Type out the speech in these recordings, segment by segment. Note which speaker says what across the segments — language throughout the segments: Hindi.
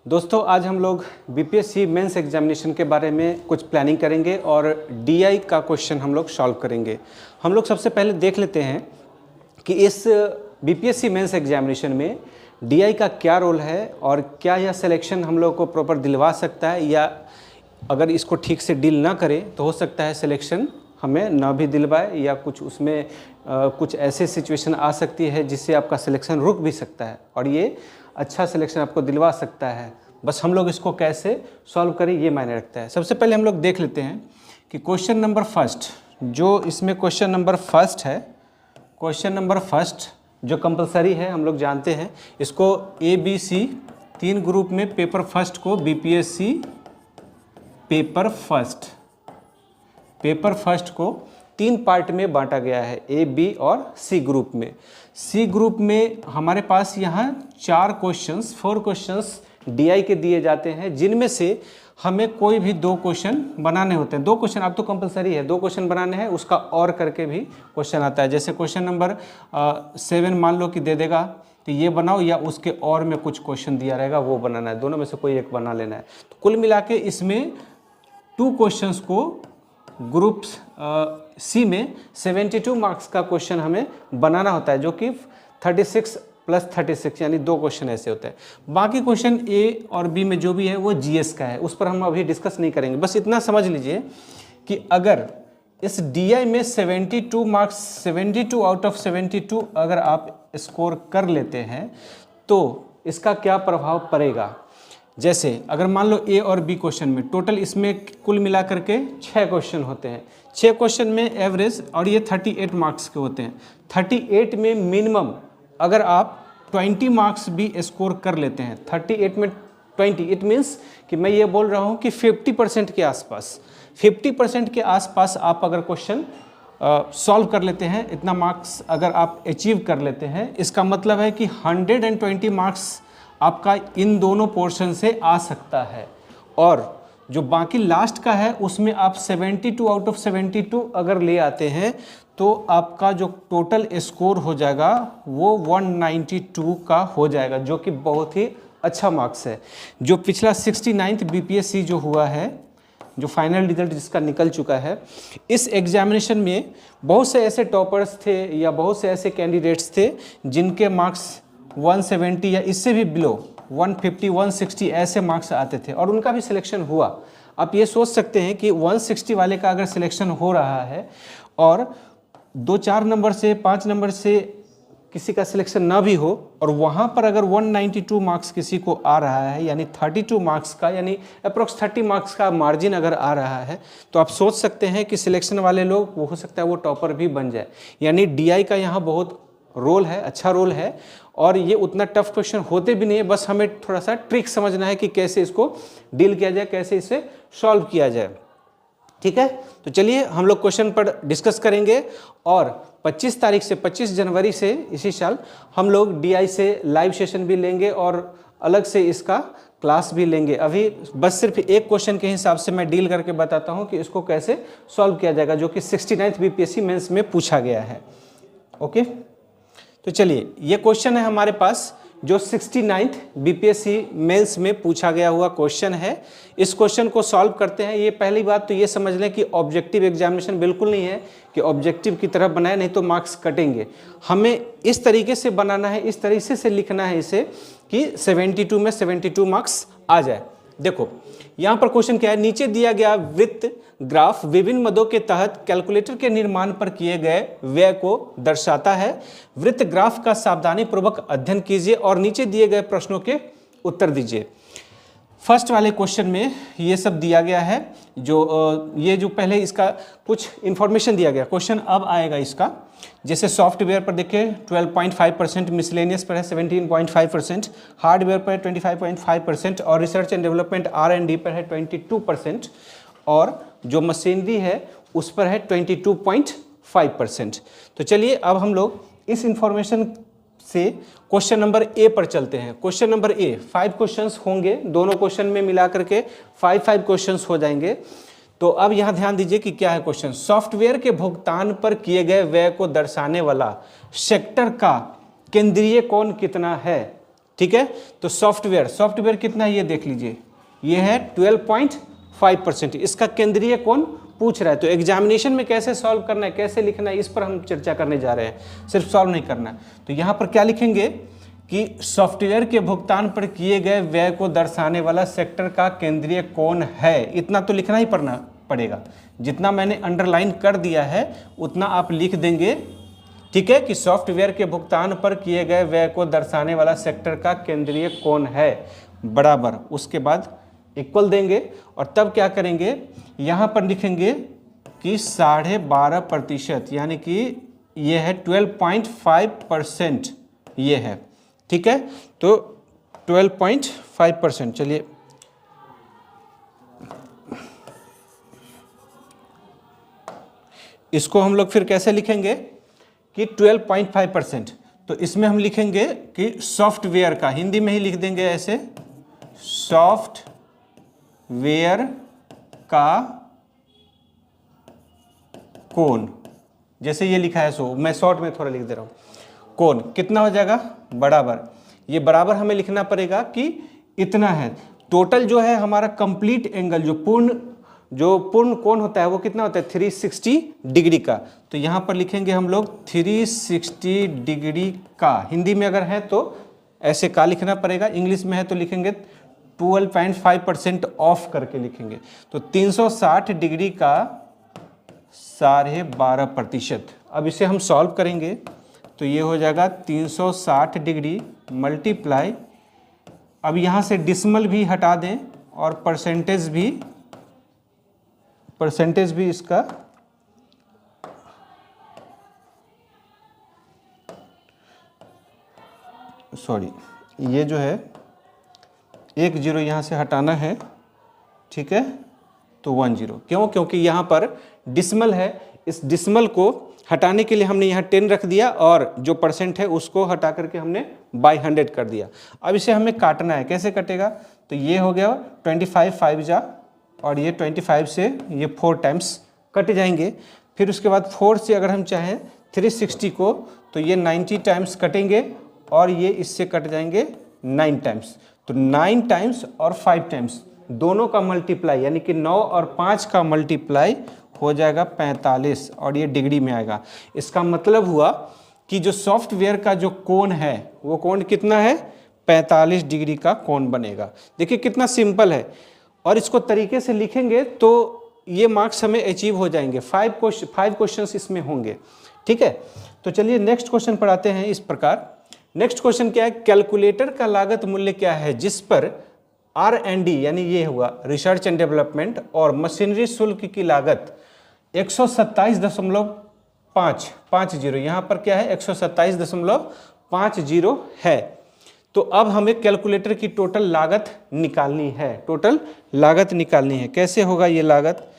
Speaker 1: दोस्तों आज हम लोग बीपीएससी मेंस एग्जामिनेशन के बारे में कुछ प्लानिंग करेंगे और डीआई का क्वेश्चन हम लोग सॉल्व करेंगे। हम लोग सबसे पहले देख लेते हैं कि इस बीपीएससी मेंस एग्जामिनेशन में डीआई का क्या रोल है और क्या यह सिलेक्शन हम लोग को प्रॉपर दिलवा सकता है, या अगर इसको ठीक से डील ना करें तो हो सकता है सिलेक्शन हमें ना भी दिलवाए, या कुछ उसमें कुछ ऐसे सिचुएशन आ सकती है जिससे आपका सिलेक्शन रुक भी सकता है और ये अच्छा सिलेक्शन आपको दिलवा सकता है। बस हम लोग इसको कैसे सॉल्व करें ये मायने रखता है। सबसे पहले हम लोग देख लेते हैं कि क्वेश्चन नंबर फर्स्ट, जो इसमें क्वेश्चन नंबर फर्स्ट है, क्वेश्चन नंबर फर्स्ट जो कंपलसरी है, हम लोग जानते हैं इसको ए बी सी तीन ग्रुप में पेपर फर्स्ट को बीपीएससी पेपर फर्स्ट को तीन पार्ट में बांटा गया है, ए बी और सी ग्रुप में। सी ग्रुप में हमारे पास यहाँ 4 क्वेश्चंस 4 क्वेश्चंस डीआई के दिए जाते हैं, जिनमें से हमें कोई भी 2 क्वेश्चन बनाने होते हैं। 2 क्वेश्चन अब तो कंपलसरी है, 2 क्वेश्चन बनाने हैं, उसका और करके भी क्वेश्चन आता है। जैसे क्वेश्चन नंबर 7 मान लो कि दे देगा तो ये बनाओ, या उसके और में कुछ क्वेश्चन दिया रहेगा वो बनाना है, दोनों में से कोई एक बना लेना है। तो कुल मिला के इसमें 2 क्वेश्चंस को ग्रुप सी में 72 मार्क्स का क्वेश्चन हमें बनाना होता है, जो कि 36 + 36 यानी 2 क्वेश्चन ऐसे होते हैं। बाकी क्वेश्चन ए और बी में जो भी है वो जीएस का है, उस पर हम अभी डिस्कस नहीं करेंगे। बस इतना समझ लीजिए कि अगर इस डीआई में 72 मार्क्स 72 आउट ऑफ 72 अगर आप स्कोर कर लेते हैं तो इसका क्या प्रभाव पड़ेगा। जैसे अगर मान लो ए और बी क्वेश्चन में टोटल इसमें कुल मिला करके 6 क्वेश्चन होते हैं, 6 क्वेश्चन में एवरेज, और ये 38 मार्क्स के होते हैं। 38 में मिनिमम अगर आप 20 मार्क्स भी स्कोर कर लेते हैं, 38 में 20, इट मीन्स कि मैं ये बोल रहा हूँ कि 50% के आसपास 50% के आसपास आप अगर क्वेश्चन सॉल्व कर लेते हैं, इतना मार्क्स अगर आप अचीव कर लेते हैं, इसका मतलब है कि 120 मार्क्स आपका इन दोनों पोर्शन से आ सकता है। और जो बाकी लास्ट का है उसमें आप 72 आउट ऑफ 72 अगर ले आते हैं तो आपका जो टोटल स्कोर हो जाएगा वो 192 का हो जाएगा, जो कि बहुत ही अच्छा मार्क्स है। जो पिछला 69th बीपीएससी जो हुआ है, जो फाइनल रिजल्ट जिसका निकल चुका है, इस एग्जामिनेशन में बहुत से ऐसे टॉपर्स थे या बहुत से ऐसे कैंडिडेट्स थे जिनके मार्क्स 170 या इससे भी बिलो 150 160 ऐसे मार्क्स आते थे और उनका भी सिलेक्शन हुआ। आप ये सोच सकते हैं कि 160 वाले का अगर सिलेक्शन हो रहा है और 2-4 नंबर से 5 नंबर से किसी का सिलेक्शन ना भी हो, और वहाँ पर अगर 192 मार्क्स किसी को आ रहा है, यानी 32 मार्क्स का, यानी अप्रोक्स 30 मार्क्स का मार्जिन अगर आ रहा है, तो आप सोच सकते हैं कि सिलेक्शन वाले लोग वो हो सकता है वो टॉपर भी बन जाए। यानी डीआई का यहाँ बहुत रोल है, अच्छा रोल है, और ये उतना टफ क्वेश्चन होते भी नहीं है। बस हमें थोड़ा सा ट्रिक समझना है कि कैसे इसको डील किया जाए, कैसे इसे सॉल्व किया जाए। ठीक है, तो चलिए हम लोग क्वेश्चन पर डिस्कस करेंगे। और 25 तारीख से 25 जनवरी से इसी साल हम लोग डीआई से लाइव सेशन भी लेंगे और अलग से इसका क्लास भी लेंगे। अभी बस सिर्फ एक क्वेश्चन के हिसाब से मैं डील करके बताता हूँ कि इसको कैसे सॉल्व किया जाएगा, जो कि 69th बीपीएससी मेंस में पूछा गया है। ओके, तो चलिए ये क्वेश्चन है हमारे पास जो 69th बीपीएससी मेंस में पूछा गया हुआ क्वेश्चन है। इस क्वेश्चन को सॉल्व करते हैं। ये पहली बात तो ये समझ लें कि ऑब्जेक्टिव एग्जामिनेशन बिल्कुल नहीं है कि ऑब्जेक्टिव की तरफ बनाए, नहीं तो मार्क्स कटेंगे। हमें इस तरीके से बनाना है, इस तरीके से लिखना है इसे कि 72 में 72 मार्क्स आ जाए। देखो यहाँ पर क्वेश्चन क्या है, नीचे दिया गया वृत्त ग्राफ विभिन्न मदों के तहत कैलकुलेटर के निर्माण पर किए गए व्यय को दर्शाता है। वृत्त ग्राफ का सावधानी पूर्वक अध्ययन कीजिए और नीचे दिए गए प्रश्नों के उत्तर दीजिए। फर्स्ट वाले क्वेश्चन में ये सब दिया गया है, ये जो पहले इसका कुछ इंफॉर्मेशन दिया गया। क्वेश्चन अब आएगा इसका, जैसे सॉफ्टवेयर पर देखिए 12.5%, मिसलेनियस पर है 17.5%, हार्डवेयर पर 25.5% और रिसर्च एंड डेवलपमेंट R&D पर है 22%, और जो मशीनरी है उस पर है 22.5%। तो चलिए अब हम लोग इस इंफॉर्मेशन से क्वेश्चन नंबर ए पर चलते हैं। क्वेश्चन नंबर ए 5 क्वेश्चंस होंगे, दोनों क्वेश्चन में मिला करके 5 क्वेश्चंस हो जाएंगे। तो अब यहाँ ध्यान दीजिए कि क्या है क्वेश्चन। सॉफ्टवेयर के भुगतान पर किए गए व्यय को दर्शाने वाला सेक्टर का केंद्रीय कोण कितना है। ठीक है। तो सॉफ्टवेयर कितना है ये देख लीजिए, ये है 12.5%। इसका केंद्रीय कोण पूछ रहा है, तो एग्जामिनेशन में कैसे सॉल्व करना है, कैसे लिखना है, इस पर हम चर्चा करने जा रहे हैं, सिर्फ सॉल्व नहीं करना है। तो यहाँ पर क्या लिखेंगे कि सॉफ्टवेयर के भुगतान पर किए गए व्यय को दर्शाने वाला सेक्टर का केंद्रीय कोण है, इतना तो लिखना ही पड़ेगा। जितना मैंने अंडरलाइन कर दिया है उतना आप लिख देंगे, ठीक है, कि सॉफ्टवेयर के भुगतान पर किए गए व्यय को दर्शाने वाला सेक्टर का केंद्रीय कोण है बराबर, उसके बाद इक्वल देंगे और तब क्या करेंगे, यहाँ पर लिखेंगे कि 12.5%, यानी कि ये है 12.5% ये है, ठीक है। तो 12.5%, चलिए इसको हम लोग फिर कैसे लिखेंगे कि 12.5%, तो इसमें हम लिखेंगे कि सॉफ्टवेयर का, हिंदी में ही लिख देंगे ऐसे, सॉफ्टवेयर का कोण, जैसे ये लिखा है सो मैं शॉर्ट में थोड़ा लिख दे रहा हूँ। कोण कितना हो जाएगा बराबर, ये बराबर हमें लिखना पड़ेगा कि इतना है। टोटल जो है हमारा कंप्लीट एंगल, जो पूर्ण कोण होता है वो कितना होता है 360 डिग्री का, तो यहाँ पर लिखेंगे हम लोग 360 डिग्री का। हिंदी में अगर है तो ऐसे का लिखना पड़ेगा, इंग्लिश में है तो लिखेंगे 12.5% ऑफ करके लिखेंगे। तो 360 डिग्री का 12.5%। अब इसे हम सॉल्व करेंगे तो ये हो जाएगा 360 डिग्री मल्टीप्लाई, अब यहाँ से डिसमल भी हटा दें और परसेंटेज भी इसका ये जो है 1 0 यहाँ से हटाना है, ठीक है, तो 1 0। क्यों? क्योंकि यहाँ पर डिसमल है, इस डिसमल को हटाने के लिए हमने यहाँ 10 रख दिया और जो परसेंट है उसको हटा करके हमने बाई 100 कर दिया। अब इसे हमें काटना है, कैसे कटेगा, तो ये हो गया 25 5 जा और ये 25 से ये 4 टाइम्स कट जाएंगे। फिर उसके बाद 4 से अगर हम चाहें 360 को तो ये 90 टाइम्स कटेंगे और ये इससे कट जाएंगे 9 टाइम्स। तो 9 टाइम्स और 5 टाइम्स दोनों का मल्टीप्लाई, यानी कि 9 और 5 का मल्टीप्लाई हो जाएगा 45 और ये डिग्री में आएगा। इसका मतलब हुआ कि जो सॉफ्टवेयर का जो कोण है वो कोण कितना है 45 डिग्री का कोण बनेगा। देखिए कितना सिंपल है, और इसको तरीके से लिखेंगे तो ये मार्क्स हमें अचीव हो जाएंगे। 5 क्वेश्चंस इसमें होंगे, ठीक है। तो चलिए नेक्स्ट क्वेश्चन पर आते हैं। इस प्रकार नेक्स्ट क्वेश्चन क्या है, कैलकुलेटर का लागत मूल्य क्या है जिस पर R&D यानी ये हुआ रिसर्च एंड डेवलपमेंट और मशीनरी शुल्क की लागत 127.50, यहाँ पर क्या है 127.50 है। तो अब हमें कैलकुलेटर की टोटल लागत निकालनी है। कैसे होगा ये लागत,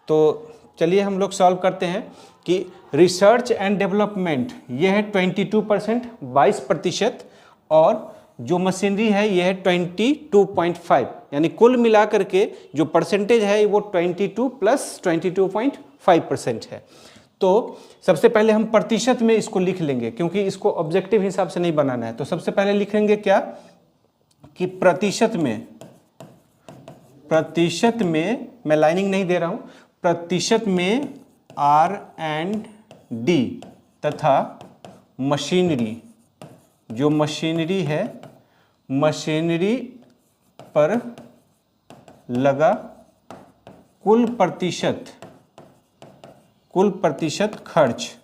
Speaker 1: तो चलिए हम लोग सॉल्व करते हैं कि रिसर्च एंड डेवलपमेंट ये है 22%, 22%, और जो मशीनरी है ये है 22.5, यानी कुल मिलाकर के जो परसेंटेज है वो 22 प्लस 22.5% है। तो सबसे पहले हम प्रतिशत में इसको लिख लेंगे, क्योंकि इसको ऑब्जेक्टिव हिसाब से नहीं बनाना है। तो सबसे पहले लिखेंगे क्या कि प्रतिशत में मैं लाइनिंग नहीं दे रहा हूं, प्रतिशत में R&D तथा मशीनरी, जो मशीनरी है मशीनरी पर लगा कुल प्रतिशत खर्च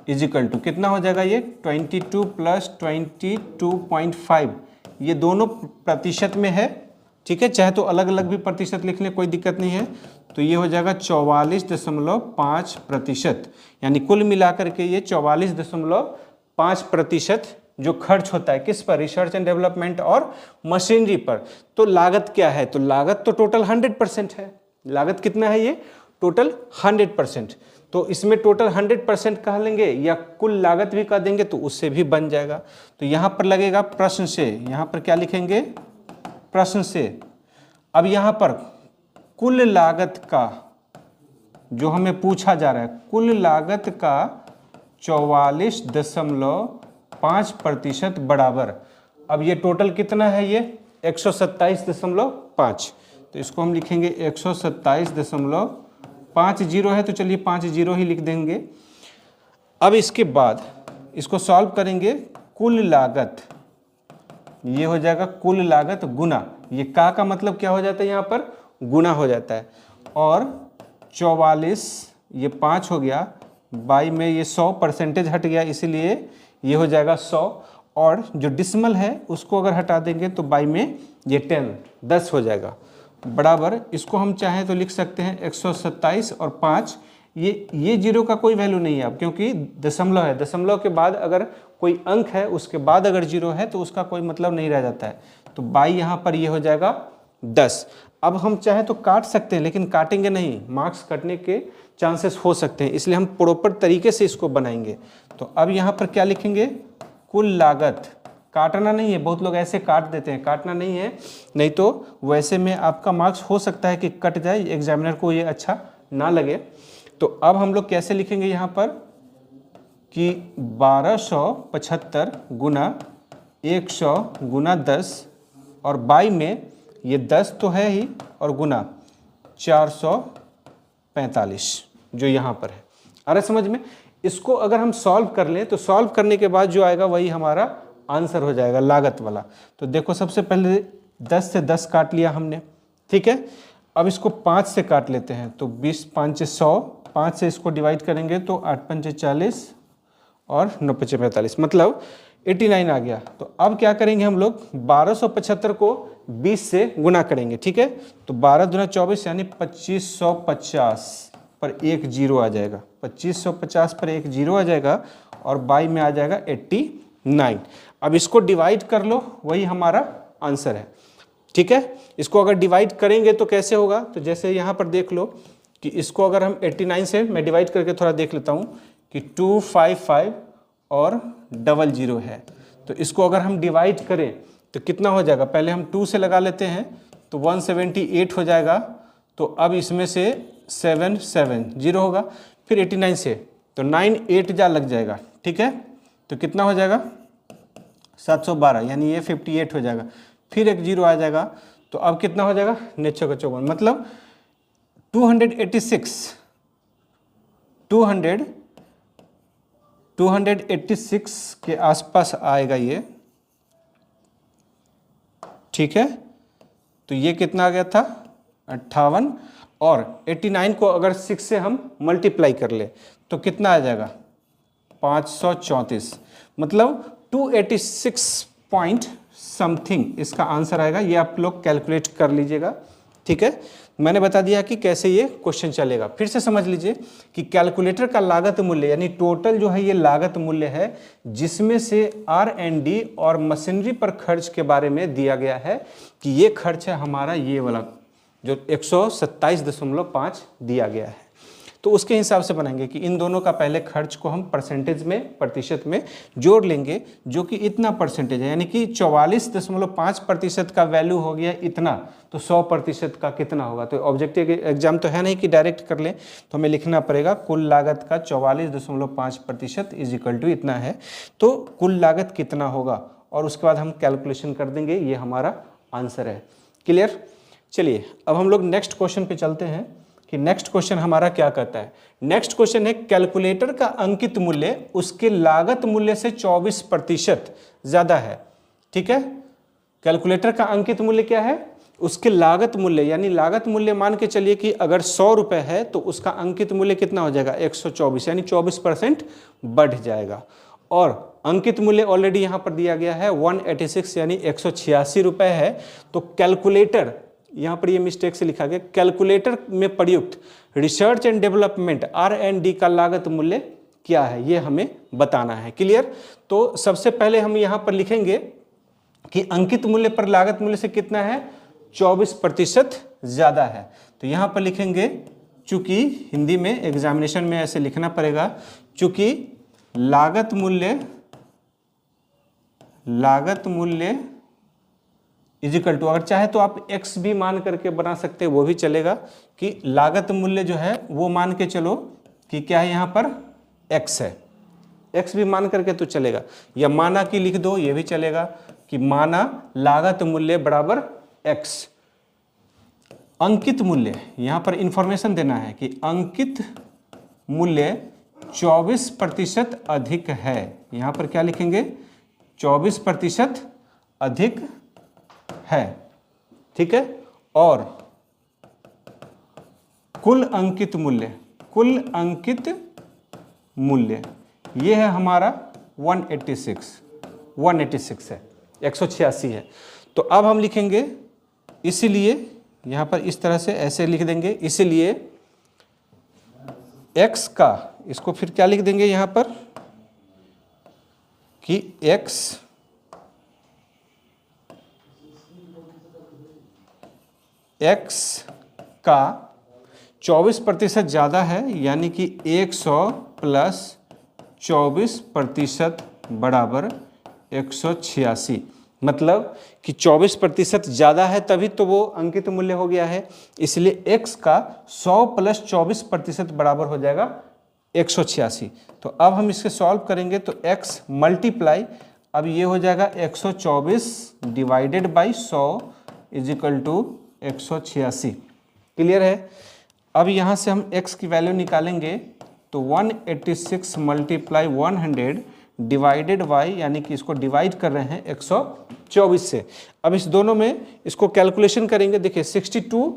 Speaker 1: इजिकल टू कितना हो जाएगा, ये 22 प्लस 22.5, ये दोनों प्रतिशत में है, ठीक है। चाहे तो अलग अलग भी प्रतिशत लिख लें, कोई दिक्कत नहीं है। तो ये हो जाएगा 44.5%, यानी कुल मिलाकर के ये 44.5% जो खर्च होता है किस पर, रिसर्च एंड डेवलपमेंट और मशीनरी पर। तो लागत क्या है, तो लागत तो टोटल 100% है। लागत कितना है, ये टोटल 100%। तो इसमें टोटल 100% कह लेंगे या कुल लागत भी कह देंगे तो उससे भी बन जाएगा। तो यहाँ पर लगेगा प्रश्न से, यहाँ पर क्या लिखेंगे, प्रश्न से। अब यहाँ पर कुल लागत का जो हमें पूछा जा रहा है, कुल लागत का 44.5% बराबर अब ये टोटल कितना है, ये 127.5, तो इसको हम लिखेंगे 127.50 है, तो चलिए 50 ही लिख देंगे। अब इसके बाद इसको सॉल्व करेंगे, कुल लागत, ये हो जाएगा कुल लागत गुना, ये का मतलब क्या हो जाता है यहाँ पर, गुना हो जाता है, और 44, ये 5 हो गया, बाई में ये 100% हट गया, इसीलिए ये हो जाएगा 100, और जो डिसमल है उसको अगर हटा देंगे तो बाई में ये 10 हो जाएगा, बराबर इसको हम चाहें तो लिख सकते हैं 127 और 5, ये जीरो का कोई वैल्यू नहीं है अब, क्योंकि दशमलव है, दशमलव के बाद अगर कोई अंक है उसके बाद अगर जीरो है तो उसका कोई मतलब नहीं रह जाता है, तो बाई यहाँ पर ये हो जाएगा 10। अब हम चाहे तो काट सकते हैं, लेकिन काटेंगे नहीं, मार्क्स कटने के चांसेस हो सकते हैं, इसलिए हम प्रॉपर तरीके से इसको बनाएंगे। तो अब यहाँ पर क्या लिखेंगे, कुल लागत, काटना नहीं है, बहुत लोग ऐसे काट देते हैं, काटना नहीं है, नहीं तो वैसे में आपका मार्क्स हो सकता है कि कट जाए, एग्जामिनर को ये अच्छा ना लगे। तो अब हम लोग कैसे लिखेंगे यहाँ पर कि 1275 गुना 100 गुना 10, और बाई में ये 10 तो है ही, और गुना 445 जो यहाँ पर है। अरे समझ में, इसको अगर हम सॉल्व कर लें तो सॉल्व करने के बाद जो आएगा वही हमारा आंसर हो जाएगा लागत वाला। तो देखो सबसे पहले 10 से 10 काट लिया हमने, ठीक है। अब इसको 5 से काट लेते हैं, तो 20 5 100, 5 से इसको डिवाइड करेंगे तो 8 5 40 और 9 5 45, मतलब 89 आ गया। तो अब क्या करेंगे हम लोग, 1275 को 20 से गुना करेंगे, ठीक है। तो 12 दूना 24 यानी 2550 पर एक जीरो आ जाएगा, 2550 पर एक जीरो आ जाएगा, और बाई में आ जाएगा 89। अब इसको डिवाइड कर लो, वही हमारा आंसर है, ठीक है। इसको अगर डिवाइड करेंगे तो कैसे होगा, तो जैसे यहाँ पर देख लो कि इसको अगर हम 89 से मैं डिवाइड करके थोड़ा देख लेता हूँ कि 255 और 00 है, तो इसको अगर हम डिवाइड करें तो कितना हो जाएगा, पहले हम 2 से लगा लेते हैं तो 178 हो जाएगा, तो अब इसमें से 770 होगा, फिर 89 से तो 9 8 जा लग जाएगा, ठीक है। तो कितना हो जाएगा 712, यानी ये 58 हो जाएगा, फिर एक जीरो आ जाएगा, तो अब कितना हो जाएगा 954, मतलब 286 के आसपास आएगा ये, ठीक है। तो ये कितना आ गया था 58, और 89 को अगर 6 से हम मल्टीप्लाई कर ले तो कितना आ जाएगा 534, मतलब 286 पॉइंट समथिंग इसका आंसर आएगा। ये आप लोग कैलकुलेट कर लीजिएगा, ठीक है। मैंने बता दिया कि कैसे ये क्वेश्चन चलेगा। फिर से समझ लीजिए कि कैलकुलेटर का लागत मूल्य यानी टोटल जो है ये लागत मूल्य है, जिसमें से R&D और मशीनरी पर खर्च के बारे में दिया गया है कि ये खर्च है हमारा ये वाला जो 127.5 दिया गया है। तो उसके हिसाब से बनाएंगे कि इन दोनों का पहले खर्च को हम परसेंटेज में, प्रतिशत में जोड़ लेंगे, जो कि इतना परसेंटेज है, यानी कि 44.5% का वैल्यू हो गया इतना, तो 100% का कितना होगा। तो ऑब्जेक्टिव एग्जाम तो है नहीं कि डायरेक्ट कर लें, तो हमें लिखना पड़ेगा कुल लागत का 44.5% इज इक्वल टू इतना है, तो कुल लागत कितना होगा, और उसके बाद हम कैलकुलेशन कर देंगे, ये हमारा आंसर है। क्लियर। चलिए अब हम लोग नेक्स्ट क्वेश्चन पे चलते हैं कि नेक्स्ट क्वेश्चन हमारा क्या कहता है। नेक्स्ट क्वेश्चन है कैलकुलेटर का अंकित मूल्य उसके लागत मूल्य से 24% ज्यादा है, ठीक है। कैलकुलेटर का अंकित मूल्य क्या है, उसके लागत मूल्य, यानी लागत मूल्य मान के चलिए कि अगर 100 रुपए है तो उसका अंकित मूल्य कितना हो जाएगा 124, यानी 24% बढ़ जाएगा। और अंकित मूल्य ऑलरेडी यहाँ पर दिया गया है 186 यानी 186 रुपए है। तो कैलकुलेटर, यहाँ पर ये मिस्टेक से लिखा गया, कैलकुलेटर में प्रयुक्त रिसर्च एंड डेवलपमेंट R&D का लागत मूल्य क्या है, ये हमें बताना है। क्लियर। तो सबसे पहले हम यहाँ पर लिखेंगे कि अंकित मूल्य पर लागत मूल्य से कितना है 24% ज्यादा है। तो यहाँ पर लिखेंगे, चूंकि हिंदी में एग्जामिनेशन में ऐसे लिखना पड़ेगा, चूंकि लागत मूल्य इज इक्वल टू, अगर चाहे तो आप x भी मान करके बना सकते हैं, वो भी चलेगा, कि लागत मूल्य जो है वो मान के चलो कि क्या है यहाँ पर x है, x भी मान करके तो चलेगा, या माना कि लिख दो ये भी चलेगा कि माना लागत मूल्य बराबर x, अंकित मूल्य, यहाँ पर इंफॉर्मेशन देना है कि अंकित मूल्य 24% अधिक है। यहाँ पर क्या लिखेंगे? 24% अधिक है, ठीक है। और कुल अंकित मूल्य ये है हमारा 186 है, 186 है। तो अब हम लिखेंगे, इसीलिए यहाँ पर इस तरह से ऐसे लिख देंगे, इसीलिए x का, इसको फिर क्या लिख देंगे यहाँ पर कि x का 24% ज़्यादा है, यानी कि 100 प्लस 24% बराबर 186। मतलब कि 24% ज़्यादा है तभी तो वो अंकित मूल्य हो गया है, इसलिए x का 100 प्लस 24% बराबर हो जाएगा 186। तो अब हम इसके सॉल्व करेंगे तो x मल्टीप्लाई, अब ये हो जाएगा 124 divided by 100 is equal to 186। Clear है? अब यहाँ से हम x की वैल्यू निकालेंगे तो 186 मल्टीप्लाई 100 डिवाइडेड बाई, यानी कि इसको डिवाइड कर रहे हैं 124 से। अब इस दोनों में इसको कैलकुलेशन करेंगे। देखिए 62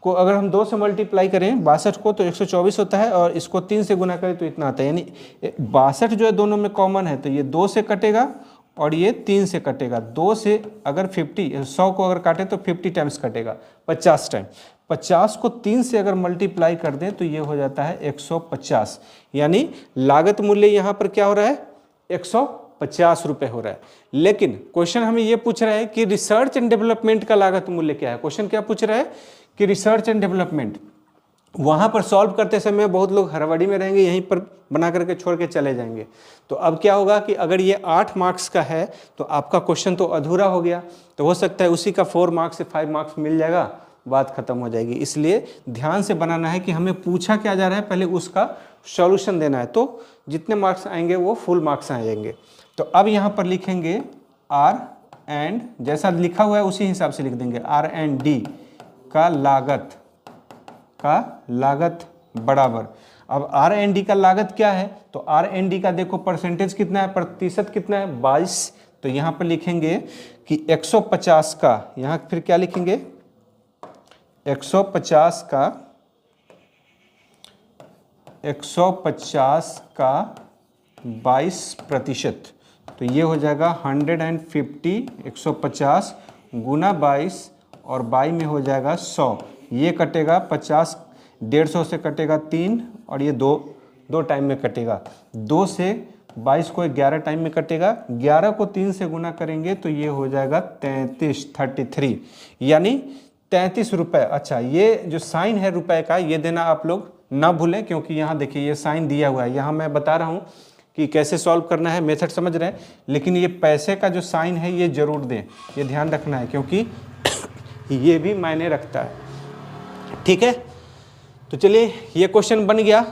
Speaker 1: को अगर हम 2 से मल्टीप्लाई करें 62 को तो 124 होता है, और इसको 3 से गुना करें तो इतना आता है। यानी 62 जो है दोनों में कॉमन है, तो ये 2 से कटेगा और ये 3 से कटेगा। 2 से अगर 100 को अगर काटे तो 50 टाइम्स कटेगा, 50 टाइम। 50 को 3 से अगर मल्टीप्लाई कर दें तो ये हो जाता है 150। यानी लागत मूल्य यहाँ पर क्या हो रहा है? 150 रुपये हो रहा है। लेकिन क्वेश्चन हमें ये पूछ रहा है कि रिसर्च एंड डेवलपमेंट का लागत मूल्य क्या है। क्वेश्चन क्या पूछ रहा है कि रिसर्च एंड डेवलपमेंट। वहाँ पर सॉल्व करते समय बहुत लोग हड़बड़ी में रहेंगे, यहीं पर बना करके छोड़ के चले जाएंगे। तो अब क्या होगा कि अगर ये 8 मार्क्स का है तो आपका क्वेश्चन तो अधूरा हो गया, तो हो सकता है उसी का 4 मार्क्स से 5 मार्क्स मिल जाएगा, बात खत्म हो जाएगी। इसलिए ध्यान से बनाना है कि हमें पूछा क्या जा रहा है, पहले उसका सॉल्यूशन देना है, तो जितने मार्क्स आएंगे वो फुल मार्क्स आ जाएंगे। तो अब यहाँ पर लिखेंगे R एंड, जैसा लिखा हुआ है उसी हिसाब से लिख देंगे, R&D का लागत बराबर। अब R&D का लागत क्या है, तो R&D का देखो परसेंटेज कितना है, प्रतिशत कितना है, 22। तो यहाँ पर लिखेंगे कि 150 का, यहाँ फिर क्या लिखेंगे, 150 का 22%। तो ये हो जाएगा 150, 150 गुना 22 और 22 में हो जाएगा 100। ये कटेगा 50, 150 से कटेगा 3 और ये दो टाइम में कटेगा। 2 से 22 को 11 टाइम में कटेगा, 11 को 3 से गुना करेंगे तो ये हो जाएगा 33, यानी 33 रुपये। अच्छा, ये जो साइन है रुपए का ये देना आप लोग ना भूलें, क्योंकि यहाँ देखिए ये साइन दिया हुआ है। यहाँ मैं बता रहा हूँ कि कैसे सॉल्व करना है, मेथड समझ रहे हैं, लेकिन ये पैसे का जो साइन है ये जरूर दें, ये ध्यान रखना है, क्योंकि ये भी मायने रखता है। ठीक है, तो चलिए ये क्वेश्चन बन गया,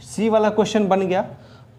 Speaker 1: सी वाला क्वेश्चन बन गया।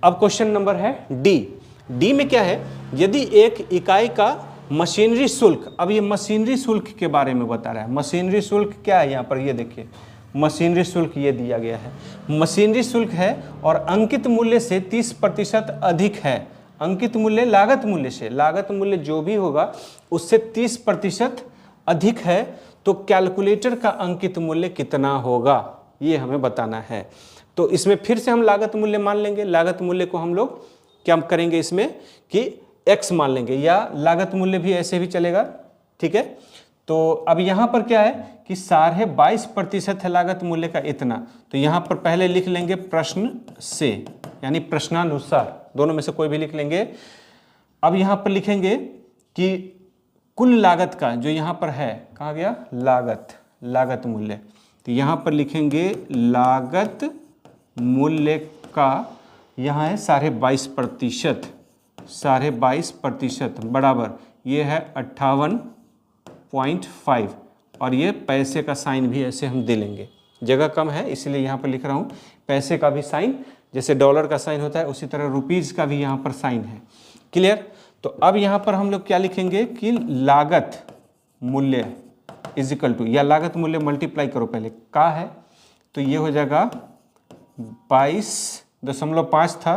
Speaker 1: अब क्वेश्चन नंबर है डी में क्या है, यदि एक इकाई का मशीनरी शुल्क, अब ये मशीनरी शुल्क के बारे में बता रहा है। मशीनरी शुल्क क्या है, यहाँ पर ये देखिए मशीनरी शुल्क ये दिया गया है। मशीनरी शुल्क है और अंकित मूल्य से 30% अधिक है। अंकित मूल्य लागत मूल्य से, लागत मूल्य जो भी होगा उससे 30% अधिक है, तो कैलकुलेटर का अंकित मूल्य कितना होगा ये हमें बताना है। तो इसमें फिर से हम लागत मूल्य मान लेंगे। लागत मूल्य को हम लोग क्या करेंगे इसमें कि x मान लेंगे, या लागत मूल्य भी ऐसे भी चलेगा। ठीक है, तो अब यहाँ पर क्या है कि 22.5% है लागत मूल्य का इतना, तो यहाँ पर पहले लिख लेंगे प्रश्न से, यानी प्रश्नानुसार, दोनों में से कोई भी लिख लेंगे। अब यहाँ पर लिखेंगे कि कुल लागत का जो यहाँ पर है, कहाँ गया, लागत मूल्य, तो यहाँ पर लिखेंगे लागत मूल्य का, यहाँ है 22.5% बराबर, ये है 58.5, और ये पैसे का साइन भी ऐसे हम दे लेंगे, जगह कम है इसलिए यहाँ पर लिख रहा हूँ। पैसे का भी साइन, जैसे डॉलर का साइन होता है उसी तरह रुपीज़ का भी यहाँ पर साइन है। क्लियर, तो अब यहाँ पर हम लोग क्या लिखेंगे कि लागत मूल्य इज इक्वल टू, या लागत मूल्य मल्टीप्लाई करो पहले का है, तो ये हो जाएगा 22.5 था,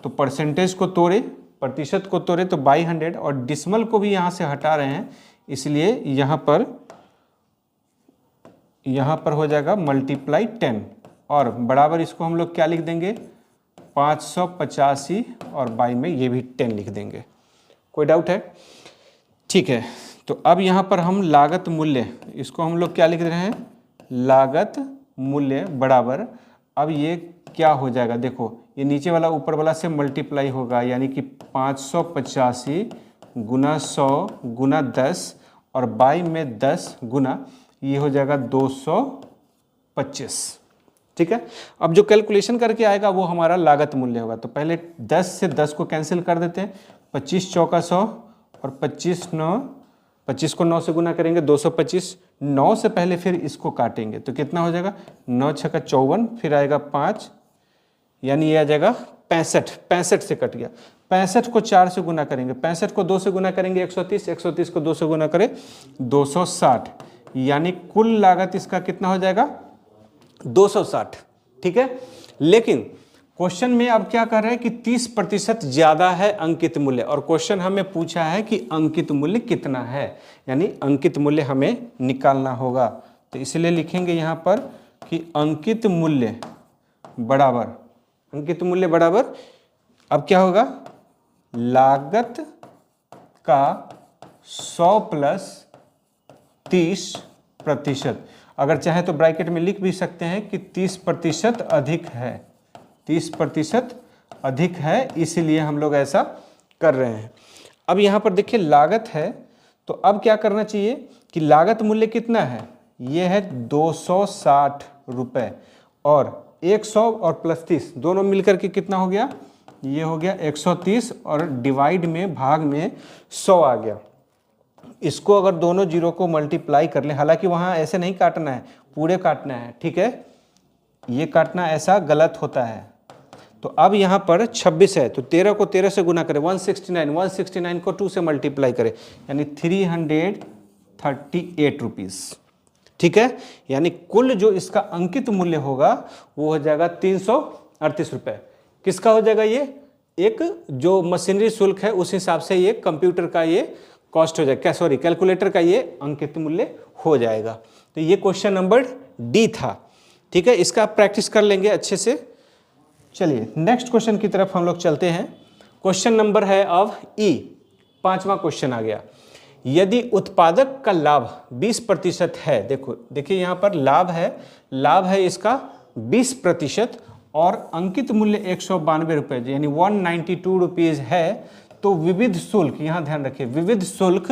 Speaker 1: तो परसेंटेज को तोड़े, प्रतिशत को तोड़े तो बाई 100, और डिसमल को भी यहाँ से हटा रहे हैं, इसलिए यहाँ पर हो जाएगा मल्टीप्लाई 10, और बराबर इसको हम लोग क्या लिख देंगे 585, और बाई में ये भी 10 लिख देंगे। कोई डाउट है? ठीक है, तो अब यहाँ पर हम लागत मूल्य, इसको हम लोग क्या लिख रहे हैं, लागत मूल्य बराबर, अब ये क्या हो जाएगा, देखो ये नीचे वाला ऊपर वाला से मल्टीप्लाई होगा, यानी कि 585 गुना 100 गुना 10 और बाई में 10 गुना, ये हो जाएगा 225। ठीक है, अब जो कैलकुलेशन करके आएगा वो हमारा लागत मूल्य होगा। तो पहले 10 से 10 को कैंसिल कर देते हैं, 25 चौका 100 और 25 को 9 से गुना करेंगे 225, 9 से पहले फिर इसको काटेंगे तो कितना हो जाएगा 9 छक्का 54, फिर आएगा 5, यानी ये आ जाएगा 65, 65 से कट गया, 65 को 4 से गुना करेंगे, 65 को 2 से गुना करेंगे 130, 130 को 2 से गुना करें 260, यानी कुल लागत इसका कितना हो जाएगा 260। ठीक है, लेकिन क्वेश्चन में अब क्या कर रहे हैं कि 30% ज्यादा है अंकित मूल्य, और क्वेश्चन हमें पूछा है कि अंकित मूल्य कितना है, यानी अंकित मूल्य हमें निकालना होगा। तो इसलिए लिखेंगे यहाँ पर कि अंकित मूल्य बराबर, अंकित मूल्य बराबर, अब क्या होगा, लागत का 100 प्लस 30%, अगर चाहे तो ब्रैकेट में लिख भी सकते हैं कि 30% अधिक है, 30% अधिक है, इसलिए हम लोग ऐसा कर रहे हैं। अब यहाँ पर देखिए लागत है, तो अब क्या करना चाहिए कि लागत मूल्य कितना है, ये है 260 रुपये, और 100 और प्लस 30 दोनों मिलकर के कितना हो गया, ये हो गया 130, और डिवाइड में भाग में 100 आ गया। इसको अगर दोनों जीरो को मल्टीप्लाई कर लें, हालांकि वहाँ ऐसे नहीं काटना है, पूरे काटना है, ठीक है, ये काटना ऐसा गलत होता है। तो अब यहाँ पर 26 है, तो 13 को 13 से गुना करें 169, 169 को 2 से मल्टीप्लाई करें, यानी 338 रुपीज़। ठीक है, यानी कुल जो इसका अंकित मूल्य होगा वो हो जाएगा 338 रुपये। किसका हो जाएगा, ये एक जो मशीनरी शुल्क है उस हिसाब से ये कंप्यूटर का ये कॉस्ट हो जाएगा, क्या सॉरी कैलकुलेटर का ये अंकित मूल्य हो जाएगा। तो ये क्वेश्चन नंबर डी था। ठीक है, इसका आप प्रैक्टिस कर लेंगे अच्छे से। चलिए नेक्स्ट क्वेश्चन की तरफ हम लोग चलते हैं। क्वेश्चन नंबर है अब ई, 5वां क्वेश्चन आ गया। यदि उत्पादक का लाभ 20% है, देखिए यहाँ पर लाभ है इसका 20%, और अंकित मूल्य 192 रुपये यानी 192 रुपीज़ है, तो विविध शुल्क, यहाँ ध्यान रखिए, विविध शुल्क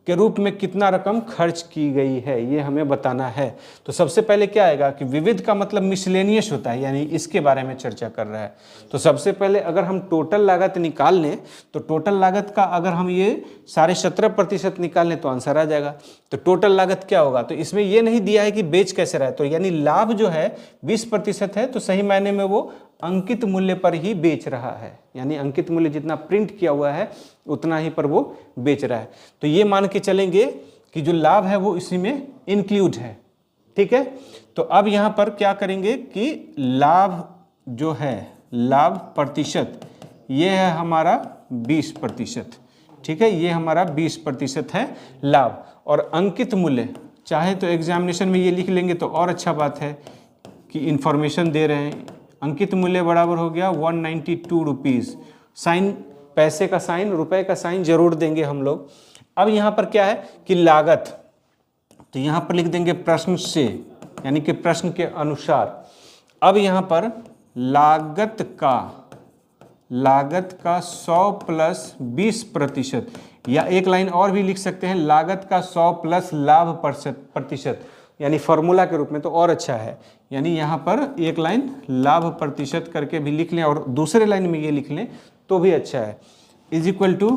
Speaker 1: के रूप में कितना रकम खर्च की गई है ये हमें बताना है। तो सबसे पहले क्या आएगा कि विविध का मतलब मिसलेनियस होता है, यानी इसके बारे में चर्चा कर रहा है। तो सबसे पहले अगर हम टोटल लागत निकाल लें, तो टोटल लागत का अगर हम ये 17.5% निकाल लें तो आंसर आ जाएगा। तो टोटल लागत क्या होगा, तो इसमें ये नहीं दिया है कि बेच कैसे रहा है, तो यानी लाभ जो है 20% है, तो सही मायने में वो अंकित मूल्य पर ही बेच रहा है, यानी अंकित मूल्य जितना प्रिंट किया हुआ है उतना ही पर वो बेच रहा है। तो ये मान के चलेंगे कि जो लाभ है वो इसी में इंक्लूड है। ठीक है, तो अब यहाँ पर क्या करेंगे कि लाभ जो है, लाभ प्रतिशत, ये है हमारा 20%। ठीक है, ये हमारा 20% है लाभ, और अंकित मूल्य चाहे तो एग्जामिनेशन में ये लिख लेंगे तो और अच्छा बात है कि इंफॉर्मेशन दे रहे हैं। अंकित मूल्य बराबर हो गया 192 रुपीज़, साइन पैसे का साइन, रुपए का साइन जरूर देंगे हम लोग। अब यहाँ पर क्या है कि लागत, तो यहाँ पर लिख देंगे प्रश्न से, यानी कि प्रश्न के अनुसार। अब यहाँ पर लागत का 100 प्लस 20%, या एक लाइन और भी लिख सकते हैं, लागत का 100 प्लस लाभ प्रतिशत, यानी फॉर्मूला के रूप में तो और अच्छा है। यानी यहाँ पर एक लाइन लाभ प्रतिशत करके भी लिख लें और दूसरे लाइन में ये लिख लें तो भी अच्छा है, is equal to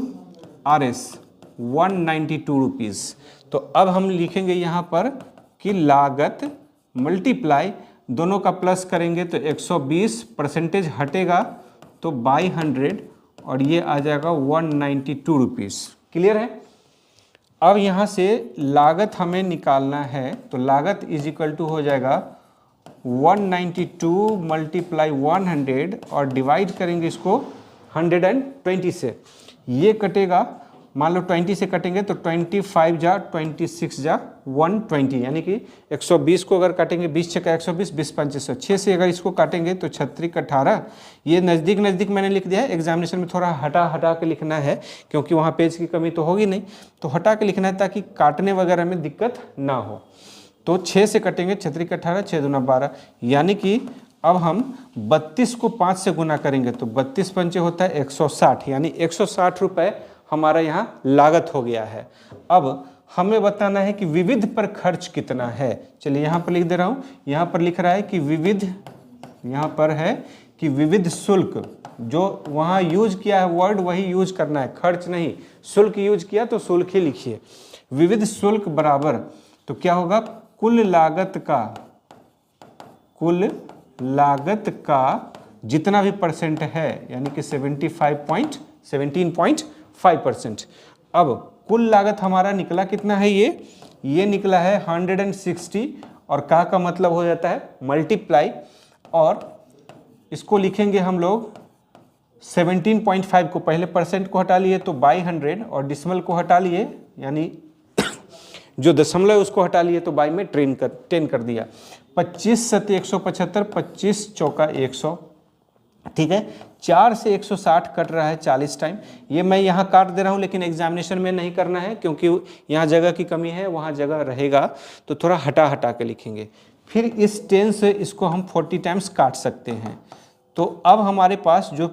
Speaker 1: RS 192 rupees. तो अब हम लिखेंगे यहाँ पर कि लागत मल्टीप्लाई, दोनों का प्लस करेंगे तो 120, परसेंटेज हटेगा तो बाई 100, और ये आ जाएगा 192 रुपीज़। क्लियर है। अब यहाँ से लागत हमें निकालना है, तो लागत इज इक्वल टू हो जाएगा 192 मल्टीप्लाई 100 और डिवाइड करेंगे इसको 120 से। ये कटेगा, मान लो 20 से कटेंगे तो 25 जा 26 जा 120, यानी कि 120 को अगर काटेंगे 20 छक्का 120, 20 पंचे 100, 6 से अगर इसको काटेंगे तो 36 18। ये नज़दीक नज़दीक मैंने लिख दिया है, एग्जामिनेशन में थोड़ा हटा हटा के लिखना है क्योंकि वहाँ पेज की कमी तो होगी नहीं, तो हटा के लिखना है ताकि काटने वगैरह में दिक्कत ना हो। तो 6 से कटेंगे 36 18, 6 दूना 12, यानी कि अब हम 32 को 5 से गुना करेंगे तो 32 पंचे होता है 160, यानी 160 रुपये हमारा यहाँ लागत हो गया है। अब हमें बताना है कि विविध पर खर्च कितना है। चलिए यहाँ पर लिख दे रहा हूँ, यहाँ पर लिख रहा है कि विविध, यहाँ पर है कि विविध शुल्क, जो वहाँ यूज किया है वर्ड वही यूज करना है, खर्च नहीं। शुल्क यूज किया तो शुल्क ही लिखिए। विविध शुल्क बराबर, तो क्या होगा, कुल लागत का जितना भी परसेंट है, यानी कि 17.5%। अब कुल लागत हमारा निकला कितना है, ये निकला है 160, और का मतलब हो जाता है मल्टीप्लाई, और इसको लिखेंगे हम लोग 17.5 को, पहले परसेंट को हटा लिए तो बाई 100 और डिसमल को हटा लिए, यानी जो दशमलव उसको हटा लिए तो बाई में 10 कर दिया। 25 सत्ते 175, 25 चौका 100, ठीक है। 4 से 160 कट रहा है 40 टाइम, ये मैं यहाँ काट दे रहा हूँ, लेकिन एग्जामिनेशन में नहीं करना है क्योंकि यहाँ जगह की कमी है, वहाँ जगह रहेगा तो थोड़ा हटा हटा के लिखेंगे। फिर इस 10 से इसको हम 40 टाइम्स काट सकते हैं। तो अब हमारे पास जो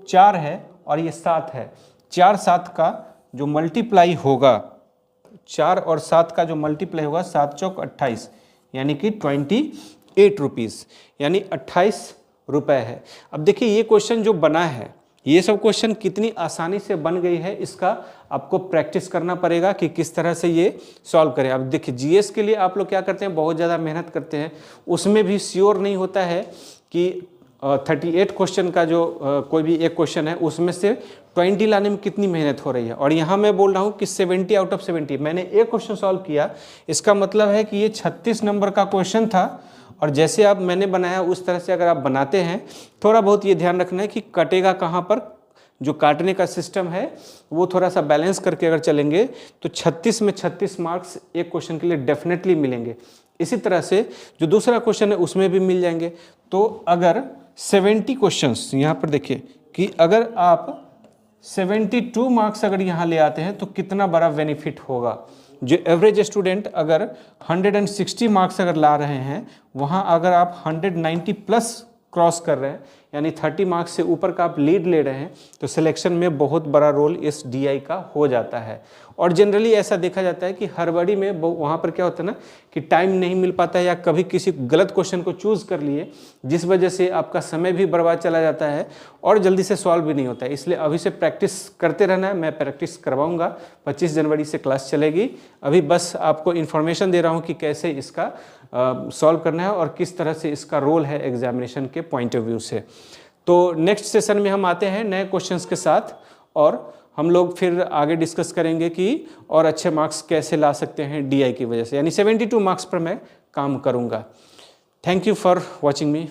Speaker 1: 4 है और ये 7 है, 4 7 का जो मल्टीप्लाई होगा, 4 और 7 का जो मल्टीप्लाई होगा, 7 चौक 28, यानी कि 28 रुपीज़, यानी 28 रुपए है। अब देखिए ये क्वेश्चन जो बना है, ये सब क्वेश्चन कितनी आसानी से बन गई है, इसका आपको प्रैक्टिस करना पड़ेगा कि किस तरह से ये सॉल्व करें। अब देखिए जीएस के लिए आप लोग क्या करते हैं, बहुत ज़्यादा मेहनत करते हैं, उसमें भी श्योर नहीं होता है कि 38 क्वेश्चन का जो कोई भी एक क्वेश्चन है उसमें से 20 लाने में कितनी मेहनत हो रही है। और यहाँ मैं बोल रहा हूँ कि 70 आउट ऑफ 70 मैंने एक क्वेश्चन सॉल्व किया, इसका मतलब है कि ये 36 नंबर का क्वेश्चन था, और जैसे आप मैंने बनाया उस तरह से अगर आप बनाते हैं, थोड़ा बहुत ये ध्यान रखना है कि कटेगा कहाँ पर, जो काटने का सिस्टम है वो थोड़ा सा बैलेंस करके अगर चलेंगे तो 36 में 36 मार्क्स एक क्वेश्चन के लिए डेफिनेटली मिलेंगे। इसी तरह से जो दूसरा क्वेश्चन है उसमें भी मिल जाएंगे। तो अगर 70 क्वेश्चंस यहाँ पर देखिए कि अगर आप 72 मार्क्स अगर यहाँ ले आते हैं तो कितना बड़ा बेनिफिट होगा। जो एवरेज स्टूडेंट अगर 160 मार्क्स अगर ला रहे हैं, वहाँ अगर आप 190 प्लस क्रॉस कर रहे हैं, यानी 30 मार्क्स से ऊपर का आप लीड ले रहे हैं, तो सिलेक्शन में बहुत बड़ा रोल इस डीआई का हो जाता है। और जनरली ऐसा देखा जाता है कि हड़बड़ी में वहाँ पर क्या होता है ना कि टाइम नहीं मिल पाता है, या कभी किसी गलत क्वेश्चन को चूज़ कर लिए, जिस वजह से आपका समय भी बर्बाद चला जाता है और जल्दी से सॉल्व भी नहीं होता है। इसलिए अभी से प्रैक्टिस करते रहना है, मैं प्रैक्टिस करवाऊँगा। 25 जनवरी से क्लास चलेगी। अभी बस आपको इन्फॉर्मेशन दे रहा हूँ कि कैसे इसका सॉल्व करना है और किस तरह से इसका रोल है एग्जामिनेशन के पॉइंट ऑफ व्यू से। तो नेक्स्ट सेशन में हम आते हैं नए क्वेश्चंस के साथ, और हम लोग फिर आगे डिस्कस करेंगे कि और अच्छे मार्क्स कैसे ला सकते हैं डीआई की वजह से, यानी 72 मार्क्स पर मैं काम करूंगा। Thank you for watching me.